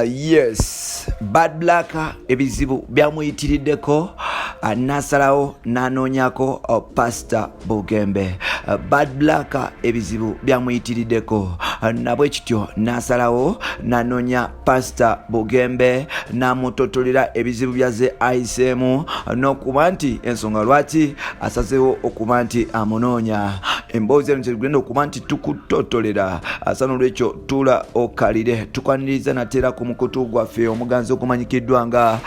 Yes, Bad Black ebizibu byamuyitiriddeko nasalawo nanonyako Pastor Bugembe. Bad Black ebizibu byamuyitiriddeko nabwe kityo nasalawo nanonya Pastor Bugembe namutotolera ebizibu byaze ayisemu nokuba nti ensonga lwaki asazeewo okuba nti amunoonya emboozi eno kyegenda okuba nti tukutotolera asana olwekyo tula okalire tukwaniriza natera ku mukutu gwaffe omuganzi okumanyikiddwa nga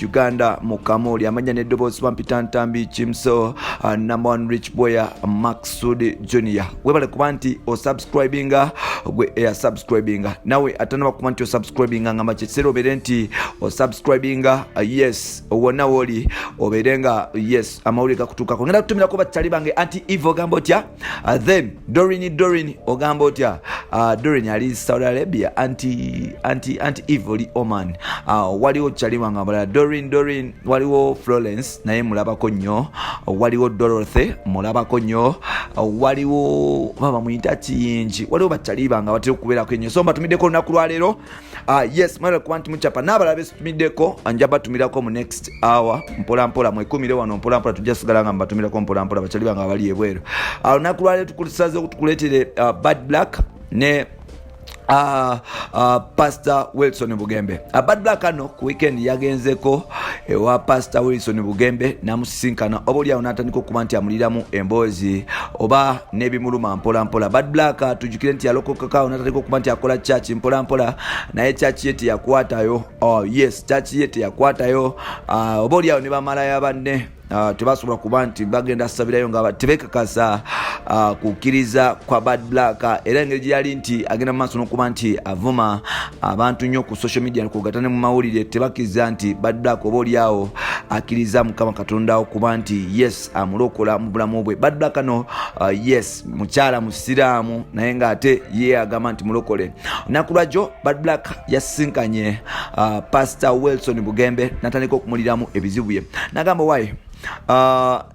Uganda Mukamuli amanya n'eddoboozi Pampita Ntambi Kimso number one rich boy Maxud Junior. Webale kuba nti osubscribinga gwe subscribinga nawe atanaba kuba nti osubscribinga ngamba kyekisera obeere nti osubscribinga yes wonna woli obeerenga yes amawulire gakutuukako ngenda kutumirako bakyali bange anti Eve ogamba otya then Dorin ogamba otya Dorin ali Saudi Arabia anti Eve oli Oman waliwo kyali wange abalala Dorin waliwo Florence naye mulabako nnyo waliwo Dorothy mulabako nnyo waliwo baba muyita kiyingi waliwo bakyali bange abatera okubeerako ennyo so mbatumiddeko olunaku lwaleero yes mwere kuba nti mukyapa n'abalala betumiddeko nja batumirako mu next hour mpolampola mwekumire wano mpolampola tujja sigala nga mbatumirako mpolampola bakyali bange abali ebweru olunaku lwaleero tukulisaze tukuleetere Bad Black ne Pastor Wilson Bugembe. Bad Black ano ku weekend yagenzeko ewa Pastor Wilson Bugembe namusisinkana obolya onatandika okuba nti amuliramu emboozi oba nebimuluma mpolampola. Bad Black tujukire nti yalokoka onatandika okuba nti akola church mpolampola naye church yete yakwatayo yes church yete yakwatayo obolya ne bamalayo banne tebasobola kuba nti bagenda sabirayo nga tebekakasa kukkiriza kwa Bad Black era engeri gyali nti agenda mu maaso n'okuba nti avuma abantu nnyo ku social media kugatane mu mawulire tebakkiriza nti Bad Black oba oliawo akkiriza Mukama Katonda okuba nti yes amulokola mu bulamu bwe. Bad Black no yes mukyala musiraamu naye ng'ate ye agamba nti mulokole. Olunaku lwajjo Bad Black yasinkanye Pastor Wilson Bugembe natandika okumuliramu ebizibu bye nagamba wayi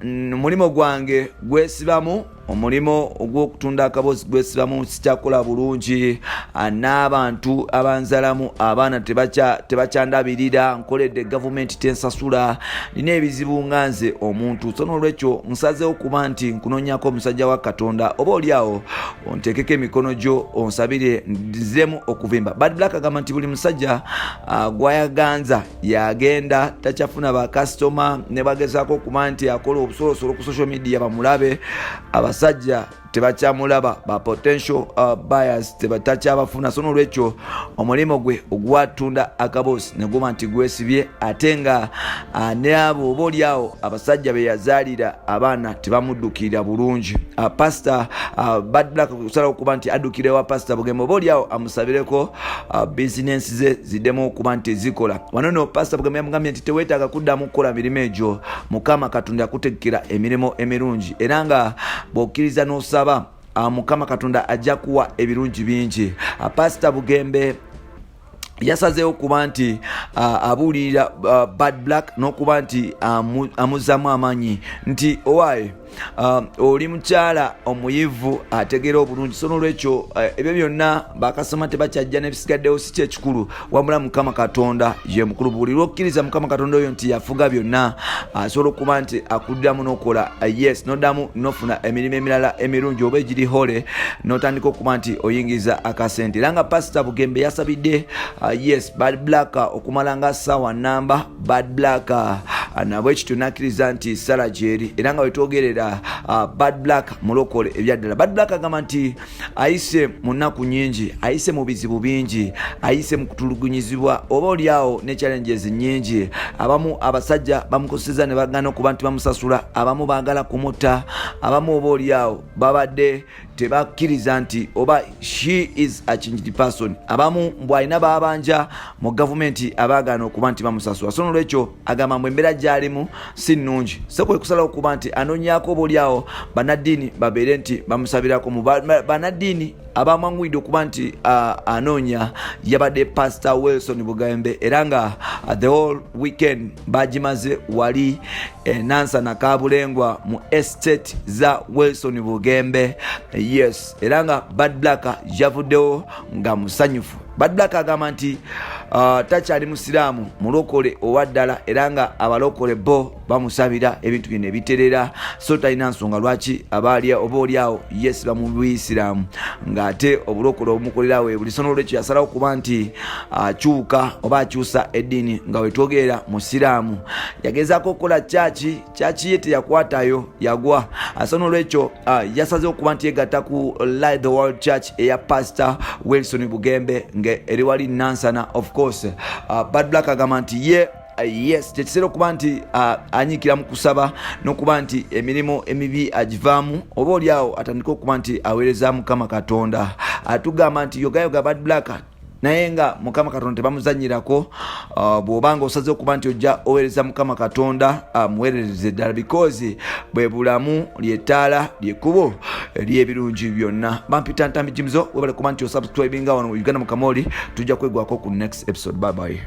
mulimo gwange gwesibamu omulimo ogw'okutunda akaboozi gwesibamu sikyakola bulungi n'abantu abanzalamu abaana tebakyandabirira nkoledde gavumenti tensasula nina ebizibu nga nze omuntu so n'olwekyo nsazeewo kuba nti nkunoonyako omusajja wa Katonda oba oliawo onteekeko emikono gyo onsabire nziremu okuvimba. Bad Black agamba nti buli musajja gwayaganza yagenda takyafuna bakasitoma ne bagezaako okuba nti akola obusolosolo ku social media bamulabe abasajja tebakyamulaba ba potential buyers tebatakyabafuna so n'olwekyo omulimo gwe ogwatunda akaboozi neguma nti gwesibye ate nga ne abo oba oliawo abasajja be yazaalira abaana tebamuddukirira bulungi. Pastor Bad Black kusalawo okuba nti addukire wa Pastor Bugembe oba oliawo amusabireko business ze ziddemu okuba nti zikola wano no Pastor Bugembe yamugambye nti teweetaaga kuddamu kukola mirimu egyo Mukama Katonda yakuteekera emirimo emirungi era nga bw'okkiriza n'osaba Mukama Katonda ajja kuwa ebirungi bingi. Pastor Bugembe yasazeewo kuba nti abuulirira Bad Black n'okuba nti amuzzamu amaanyi nti owaaye oli mukyala omuyivu ategeera obulungi so n'olwekyo ebyo byonna bakasoma tebakyajja nebisigaddewo si kyekikulu wabula Mukama Katonda ye mukulu buli lwokkiriza Mukama Katonda oyo nti yafuga byonna asobola okuba nti akuddamu n'okola yes n'oddamu n'ofuna emirimu emirala emirungi oba egiri hole n'otandika okuba nti oyingiza akasente era nga Pastor Bugembe yasabidde yes Bad Black okumala nga ssaawa namba Bad Black nabwe ekityo nakkiriza nti sala gyeri era nga wetwogerera Bad Black mulokole ebyaddala. Bad Black agamba nti ayise mu nnaku nyingi ayise mu bizibu bingi ayise mu kutulugunyizibwa oba oliawo ne challenges nyingi abamu abasajja bamukozeseza ne bagana okuba nti bamusasula abamu baagala kumutta abamu oba oliawo babadde tebakkiriza nti oba she is a changed person abamu mbwalina babanja mu gavumenti abaagana okuba nti bamusasula so n'olwekyo agamba mbwe embeera gy'alimu si nnungi so kwe kusalawo okuba nti anoonyaako oba oliawo banaddiini babeere nti bamusabirako mu banaddiini abamwanguyidde okuba nti anoonya yabadde Pastor Wilson Bugembe era nga the whole weekend bagimaze wali Nansa na Kabulengwa mu estate za Wilson Bugembe yes era nga Bad Black yavuddewo nga musanyufu Bad Black agamba nti takyali musiraamu mulokole owaddala era nga abalokole bo bamusabira ebintu bino ebiterera so talina nsonga lwaki abaali obaoliawo yesiba mu Buisiraamu ng'ate obulokole obumukolerawo buli sono lwekyo yasalawo kuba nti akyuka oba akyusa eddiini nga wetwogerera musiraamu. Yagezaako okukola chachi ye teyakwatayo yagwa asono lwekyo yasazeewo kuba nti yegatta ku Light the World Church eya Pastor Wilson Bugembe nge eri wali Nansana. Of course Bad Black agamba nti ye yes tekisera okuba nti anyiikira mu kusaba n'okuba nti emirimu emibi agivaamu oba oliawo atandika okuba nti aweereza Mukama Katonda. Atugamba nti yogayoga Bad Black naye nga Mukama Katonda tebamuzanyirako. Bw'obanga osaze okuba nti ojja oweereza Mukama Katonda muweerereze ddala because bwe bulamu ly'ettaala ly'ekkubo ly'ebirungi byonna. Bampita Ntambi Jimzo webale kuba nti osubscribinga wano Uganda mu Kamoli tujja kwegwako ku next episode. Bye bye.